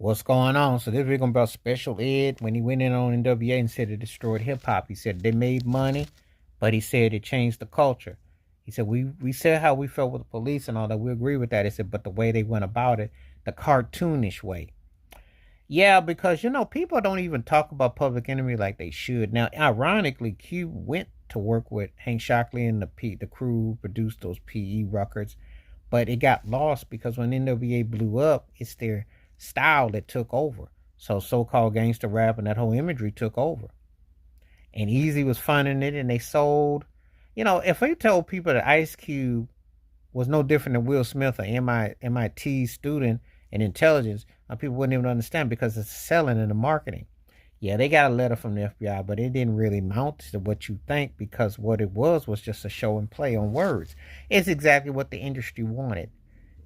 What's going on? So this week about Special Ed when he went in on NWA and said it destroyed hip hop. He said they made money, but he said it changed the culture. He said we said how we felt with the police and all that. We agree with that. He said, but the way they went about it, the cartoonish way. Yeah, because people don't even talk about Public Enemy like they should. Now, ironically, Q went to work with Hank Shockley and the crew produced those PE records, but it got lost because when NWA blew up, it's their style that took over. So-called gangster rap and that whole imagery took over. And Easy was funding it, and they sold. If they told people that Ice Cube was no different than Will Smith or MIT student in intelligence, people wouldn't even understand because it's selling and the marketing. Yeah, they got a letter from the FBI, but it didn't really mount to what you think because what it was just a show and play on words. It's exactly what the industry wanted.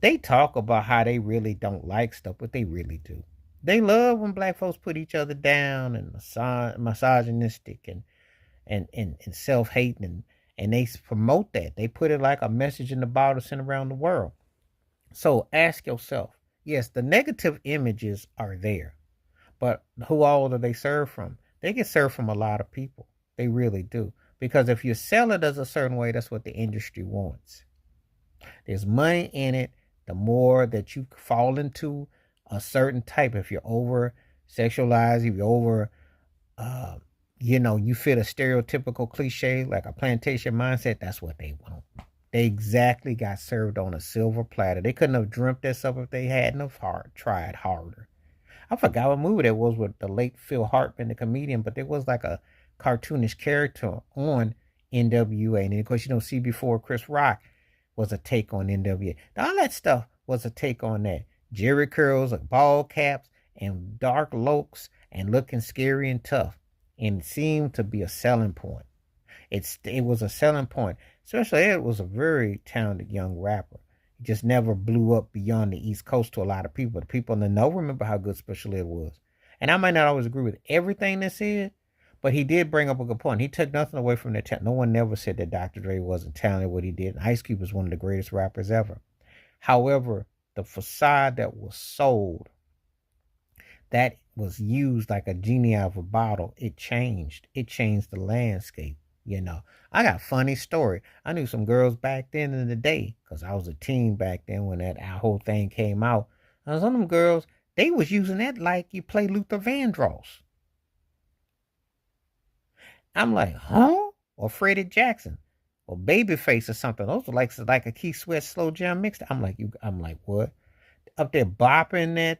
They talk about how they really don't like stuff, but they really do. They love when black folks put each other down and misogynistic and self-hating and they promote that. They put it like a message in the bottle sent around the world. So ask yourself, yes, the negative images are there, but who all do they serve from? They get served from a lot of people. They really do. Because if you sell it as a certain way, that's what the industry wants. There's money in it. The more that you fall into a certain type, if you're over sexualized, if you're over, you fit a stereotypical cliche like a plantation mindset, that's what they want. They exactly got served on a silver platter. They couldn't have dreamt this up if they hadn't have tried harder. I forgot what movie that was with the late Phil Hartman, the comedian, but there was like a cartoonish character on NWA. And of course, See Before Chris Rock was a take on NWA. All that stuff was a take on that. Jerry curls, like ball caps, and dark looks, and looking scary and tough. And it seemed to be a selling point. It was a selling point. Especially Ed was a very talented young rapper. He just never blew up beyond the East Coast to a lot of people. The people in the know remember how good Special Ed was. And I might not always agree with everything they said, but he did bring up a good point. He took nothing away from the talent. No one never said that Dr. Dre wasn't talented what he did. And Ice Cube was one of the greatest rappers ever. However, the facade that was sold, that was used like a genie out of a bottle, it changed. It changed the landscape. I got a funny story. I knew some girls back then in the day because I was a teen back then when that whole thing came out. And some of them girls, they was using that like you play Luther Vandross. I'm like, huh? Or Freddie Jackson or Babyface or something. Those are like a Keith Sweat slow jam mixed. I'm like, what? Up there bopping that